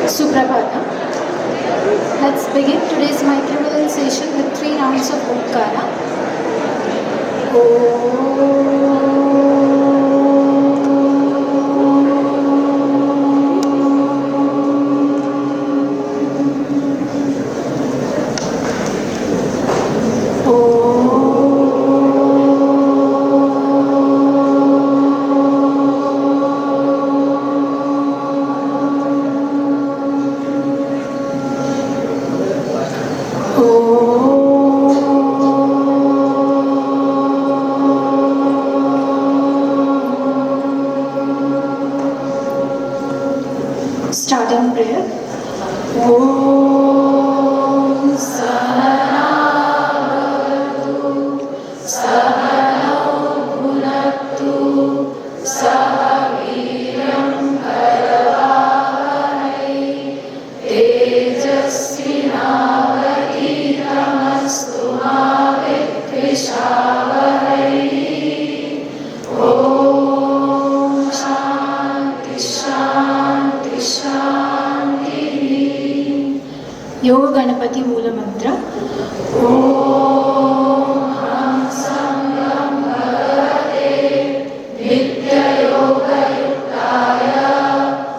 Suprabhatam. Let's begin today's Maitri session with 3 rounds of Omkara. Starting prayer. Om Sahanavatu Sahanau Bhunaktu Sahaviryam Karavahai Tejasvinavaditamastu ma Vidvishavahai. Om Shanti Shanti Shanti. Yoga Ganapati Moola Mantra. Om Ham Sangam Bhagavate Nitya Yoga Yuktaya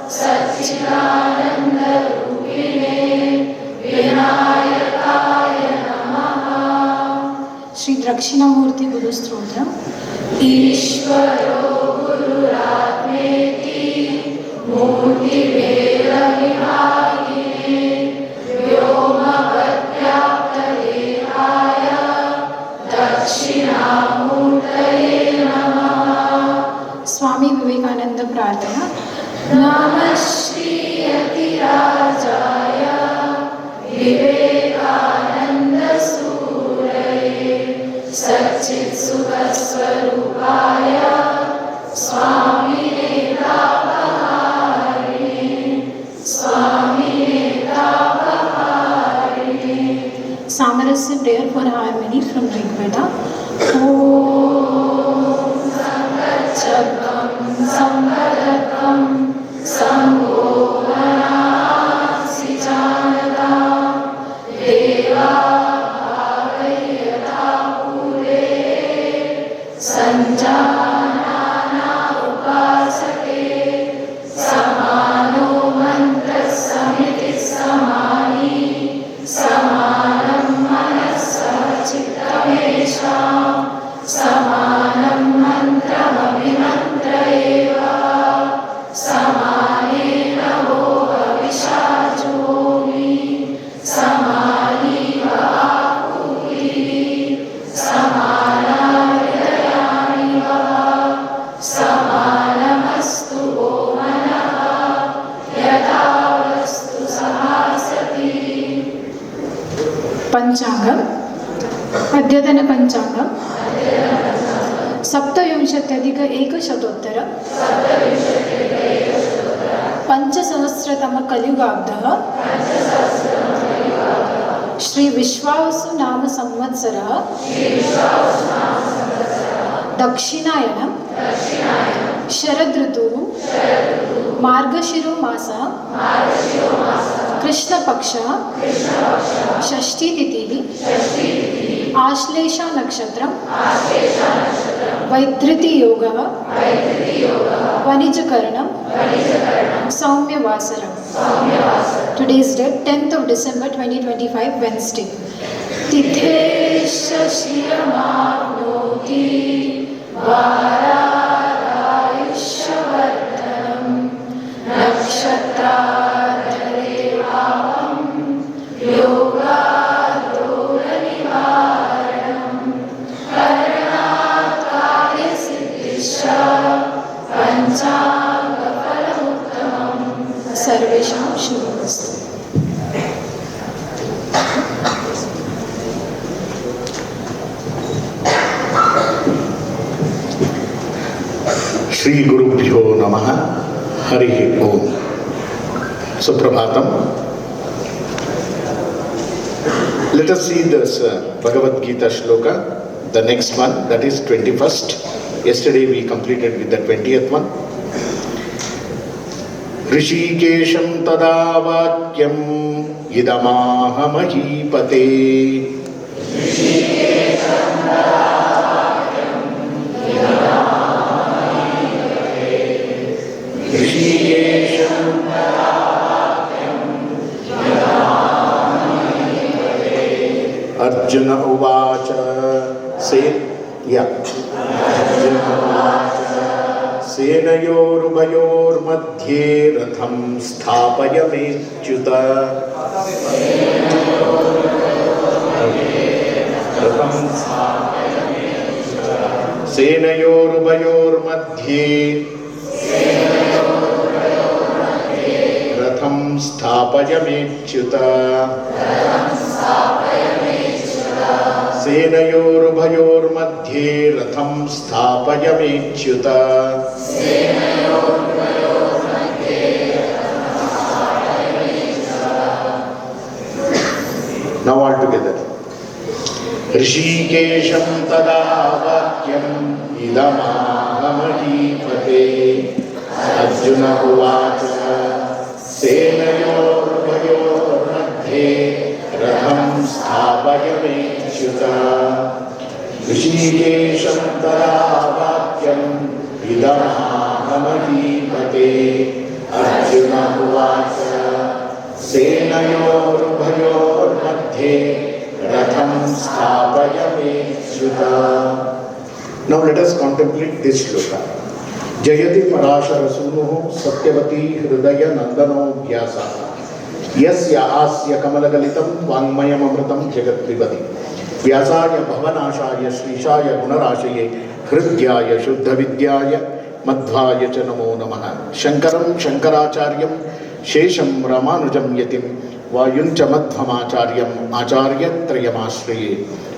Satchidananda Rupine Vinayakaya Namaha. Shri Dakshinamurti Guru Stotra. Ishvaro Gururatmeti Murti Veda Vibhagine Vyoma Vadyapta Dehaya Dakshinamurtaye Namaha. Swami Vivekananda Prarthana. Namah Shri Yatirajaya Vivekananda Suraye Satchit Sukaswarupaya Swamine Tapaharine Swamine Tapaharine. Samarasya prayer for harmony from Rigveda. Om Sangachakam Sambhadakam Sangho Manasi Janata Deva Bhavayata Pure Sanjanana Upasake Samano Mantra Samiti Samani Samanam Manasa Chittamesham Samanam Mantram Avimantra Eva Samanena Voha Vishachomi Samani Vaakuli Samana Hridayani Vaha Samanamastu Omanaha Yatavastu Sahasati. Panchangam. Adyatana Panchangam. सप्तविंशत्यधिक एकशतोत्तर पंचसहस्रतम कलियुगाब्दः Shri Vishvavasu नाम संवत्सरः दक्षिणायनं शरद ऋतुः मार्गशिरो मासः कृष्णपक्षः षष्ठी तिथिः आश्लेषा नक्षत्रं वैधृति योगः वनिजकरणं सौम्यवासरं. Today's date 10th of December 2025 Wednesday. तिथे शशिरमाप्नोति वारायुष्यवर्धनं नक्षत्राधरे भावं योगाद्रोगनिवारणं करणात् कार्यसिद्धिश्च पञ्चाङ्गफलमुत्तमं. सर्वेषां शुभमस्तु. Shri Gurubhyo Namaha Harihi Om. Suprabhatam. Let us see this Bhagavad Gita shloka, the next one, that is 21st. Yesterday we completed with the 20th one. ऋषिकेशं तदा वाक्यम् इदमाह महीपते। ऋषिकेशं अर्जुन उवाच अर्जुन उवाच सेनयोरुभयोर्मध्ये रथं स्थापयमेच्युत। सेनयोरुभयोर्मध्ये रथं स्थापयमेच्युत। सेनयोरुभयोर्मध्ये रथं स्थापयमेच्युत। Now all together. ऋषिकेशं तदा वाक्यम् इदमाह महीपते। अर्जुन उवाच सेनयोरुभयोर्मध्ये रथं स्थापयमेच्युत। ऋषिकेशं तदा वाक्यम् इदमाह महीपते। अर्जुन उवाच सेनयोरुभयोर्मध्ये रथं स्थापयमेच्युत। Now let us contemplate this shloka. जयति पराशरसूनुः सत्यवती हृदय नंदनो व्यासः यस्य आस्य कमलगलितं वाङ्मयममृतं जगत्पिबति। व्यासाय भवनाशाय श्रीशाय गुणराशये हृद्याय शुद्धविद्याय मध्वाय च नमो नमः। शंकरं शंकराचार्यं शेषं Ramanujan यतिं वायुञ्च मध्वमाचार्यम् आचार्यत्रयमाश्रये।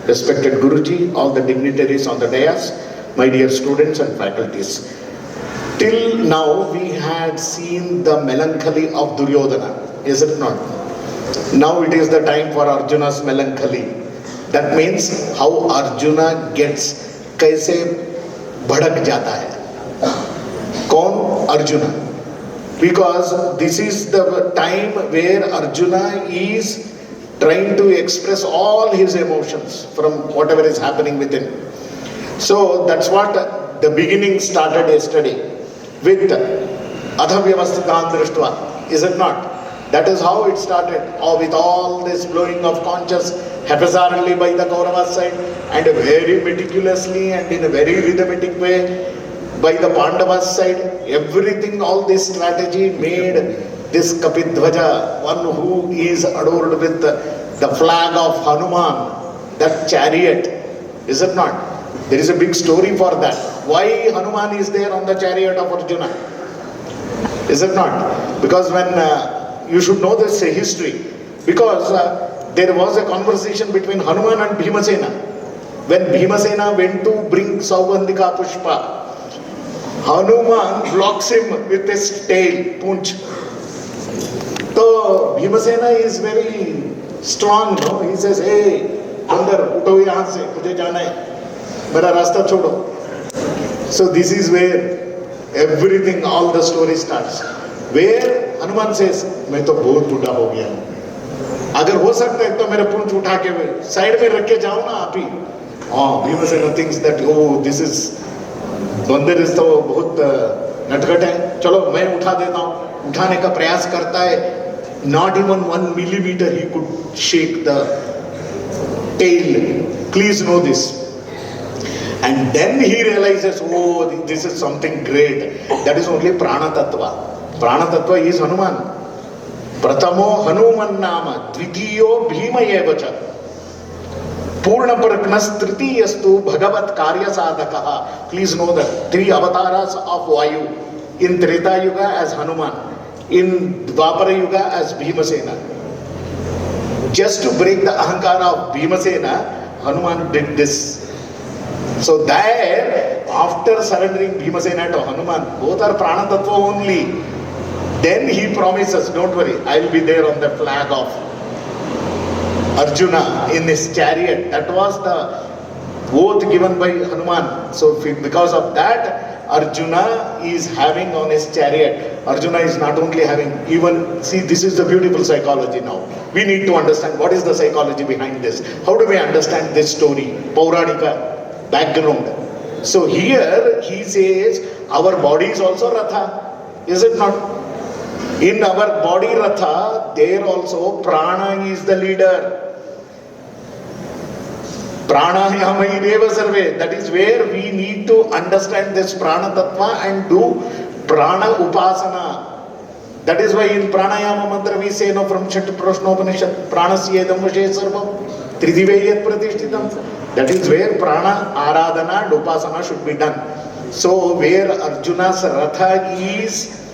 Respected Guruji, all the dignitaries on the dais, my dear students and faculties. Till now we had seen the melancholy of Duryodhana, is it not? Now it is the time for Arjuna's melancholy. That means how Arjuna gets कैसे भड़क जाता है. कौन? Arjuna. Because this is the time where Arjuna is trying to express all his emotions from whatever is happening within. So that's what the beginning started yesterday with Adhavyavasthitan Drishtva, is it not? That is how it started, with all this blowing of conches haphazardly by the Kauravas side and very meticulously and in a very rhythmic way by the Pandavas side. Everything, all this strategy made this Kapidhvaja, one who is adored with the flag of Hanuman, that chariot, is it not? There is a big story for that. Why Hanuman is there on the chariot of Arjuna? Is it not? Because when, you should know this history, because there was a conversation between Hanuman and Bhimasena. When Bhimasena went to bring Saugandhika Pushpa, Hanuman blocks him with his tail, Punch. So Bhimasena is very strong, no? He says, hey, Bandar, utho yahan se, mujhe jana hai, mera rasta chodo. So this is where everything, all the story starts. Where Hanuman says, मैं तो बहुत बूढ़ा हो गया हूँ, अगर हो सकता है तो मेरा पूंछ उठा के साइड में रख के जाओ ना आप ही. Bhimasena thinks that, oh, this is, बंदर इस तो बहुत नटखट है, चलो मैं उठा देता हूँ. उठाने का प्रयास करता है. Not even 1 millimeter he could shake the tail. Please know this. And then he realizes, oh, this is something great. That is only Prana Tattva. Prana Tattva is Hanuman. Pratamo Hanuman Nama, Dvitiyo Bhima Yevacha. Purna Paraknas Tritiyastu Bhagavat Karya Sadhakaha. Please know that 3 avatars of Vayu. In Treta Yuga as Hanuman. In Dwapara Yuga as Bhimasena. Just to break the ahankara of Bhimasena, Hanuman did this. So there, after surrendering Bhimasena to Hanuman, both are Prana Tattva only. Then he promises, don't worry, I will be there on the flag of Arjuna in his chariot. That was the oath given by Hanuman. So because of that, Arjuna is having on his chariot. Arjuna is not only having, even, see, this is the beautiful psychology now. We need to understand what is the psychology behind this. How do we understand this story? Pauranika background. So here he says, our body is also Ratha. Is it not? In our body Ratha, there also Prana is the leader. Pranayama ideva sarve. That is where we need to understand this Prana Tattva and do Prana Upasana. That is why in Pranayama mantra we say, no, from Chat Prashnopanishad, Pranasya Vashe Sarvam, Tridiveyat Pratishtitam. That is where Prana Aradhana and Upasana should be done. So where Arjuna's Ratha is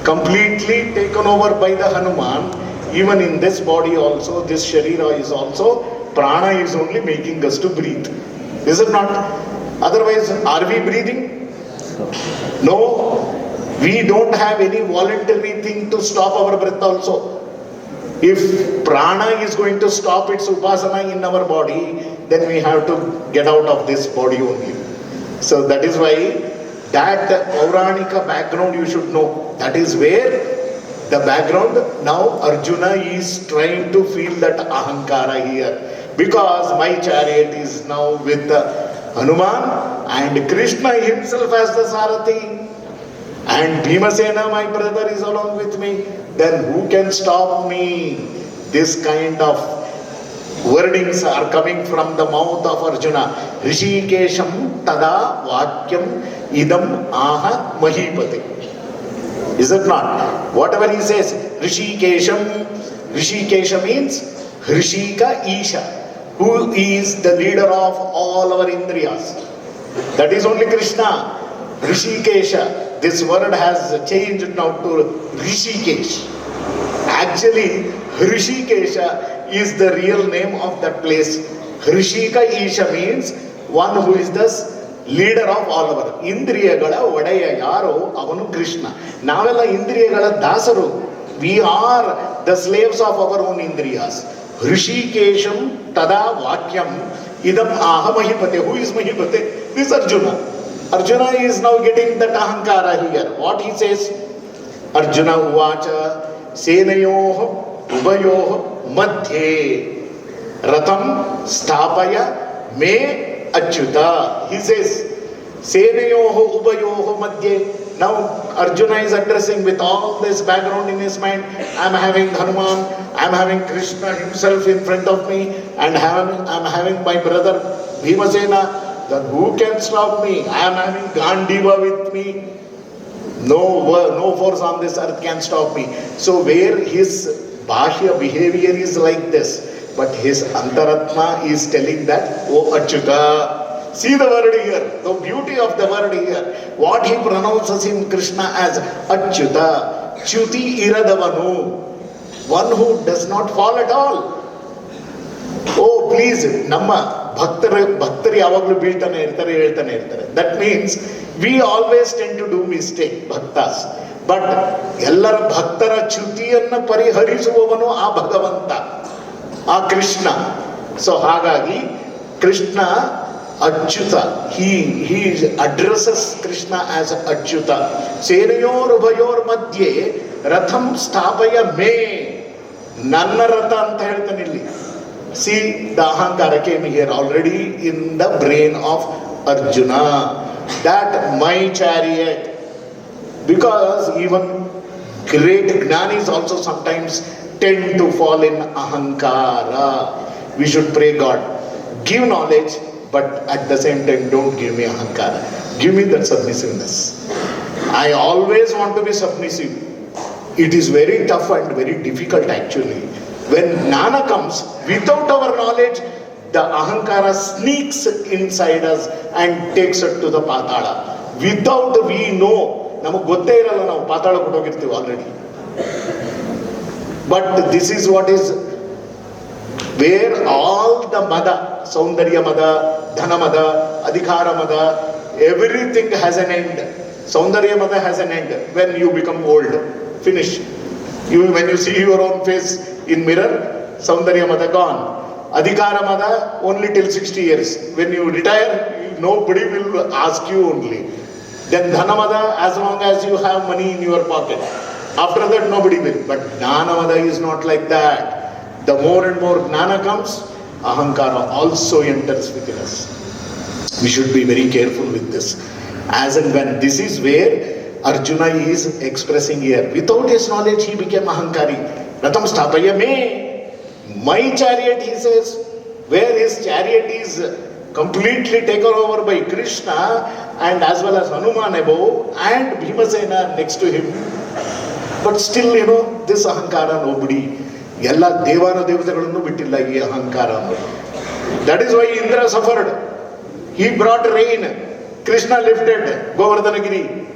completely taken over by the Hanuman, even in this body also, this Sharira is also, Prana is only making us to breathe. Is it not? Otherwise, are we breathing? No. We don't have any voluntary thing to stop our breath also. If Prana is going to stop its Upasana in our body, then we have to get out of this body only. So that is why that Pauranika background you should know. That is where the background, now Arjuna is trying to feel that Ahankara here. Because my chariot is now with Hanuman and Krishna himself as the Sarathi. And Bhimasena, my brother, is along with me. Then who can stop me? This kind of wordings are coming from the mouth of Arjuna. Rishikesham tada vakyam idam aha mahipate. Is it not? Whatever he says, Rishikesham. Rishikesha means Rishika Isha, who is the leader of all our Indriyas. That is only Krishna. Rishikesha. This word has changed now to Rishikesh. Actually, Rishikesha is the real name of that place. Rishika Isha means one who is the leader of all our Indriyagala Vadaya Yaro Avanu Krishna. Navella Indriyagala Dasaru. We are the slaves of our own Indriyas. Rishikesham tada vakyam idam aha mahipate. Who is mahipate? This Arjuna. Arjuna is now getting that ahankara here. What he says? Arjuna uvacha senayoh ubayoh madhye ratam stapaya me achyuta. He says, senayoh ubayoh madhye. Now Arjuna is addressing with all this background in his mind. I am having Hanuman, I am having Krishna himself in front of me, and I am having my brother Bhimasena. Then who can stop me? I am having Gandiva with me. No force on this earth can stop me. So where his Bhashya behavior is like this, but his Antaratma is telling that, oh Achyuta. See the word here, the beauty of the word here. What he pronounces in Krishna as Achyuta, Chuti Iradavanu, one who does not fall at all. Oh please, Namma, Bhaktari Avaglu Biltane Irtare. That means we always tend to do mistake, Bhaktas. But Ellara Bhaktara Chutiyanna Pariharisuvavanu A Bhagavanta, A Krishna. So Hagagi, Krishna Achyuta, he addresses Krishna as Achyuta. Senayor ubhayor madhye ratham stapaya me. Nanna ratha anta heltanilli. See, the ahankara came here already in the brain of Arjuna. That my chariot. Because even great jnanis also sometimes tend to fall in ahankara. We should pray God, give knowledge, but at the same time, don't give me ahankara. Give me that submissiveness. I always want to be submissive. It is very tough and very difficult actually. When Jnana comes, without our knowledge, the ahankara sneaks inside us and takes it to the patala. Without we know, namak gotte iralla ನಾವು ಪಾತಾಳ ಕೊಟ್ಟೋಗಿರ್ತೀವಿ already. But this is what is where all the mada, Saundarya mada, Dhana mada, Adhikara mada, everything has an end. Saundarya mada has an end when you become old. Finish. When you see your own face in mirror, Saundarya mada gone. Adhikara mada only till 60 years. When you retire, nobody will ask you only. Then Dhanavada, as long as you have money in your pocket. After that, nobody will. But Jnanavada is not like that. The more and more Jnana comes, Ahankara also enters within us. We should be very careful with this. As and when, this is where Arjuna is expressing here. Without his knowledge, he became Ahankari. Ratam sthapaya me. My chariot, he says, where his chariot is completely taken over by Krishna and as well as Hanuman above and Bhimasena next to him. But still, this Ahankara, nobody. Yalla Devana Devatagalanu bittilla ee Ahankara. That is why Indra suffered. He brought rain. Krishna lifted Govardhanagiri.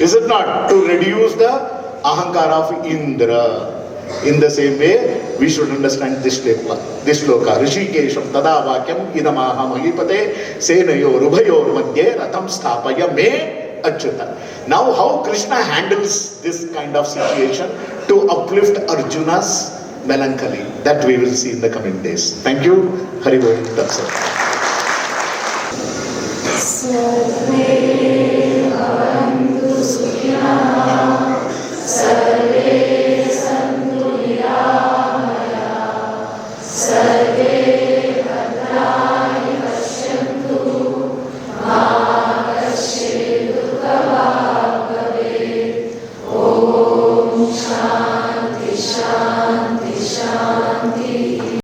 Is it not? To reduce the Ahankara of Indra. In the same way, we should understand this shloka. Rishikesham tada vakyam idamaha mahipate senayor ubhayor madhye ratham sthapaya me achyuta. Now how Krishna handles this kind of situation to uplift Arjuna's melancholy, that we will see in the coming days. Thank you. Hari Om Tat Sat. So, may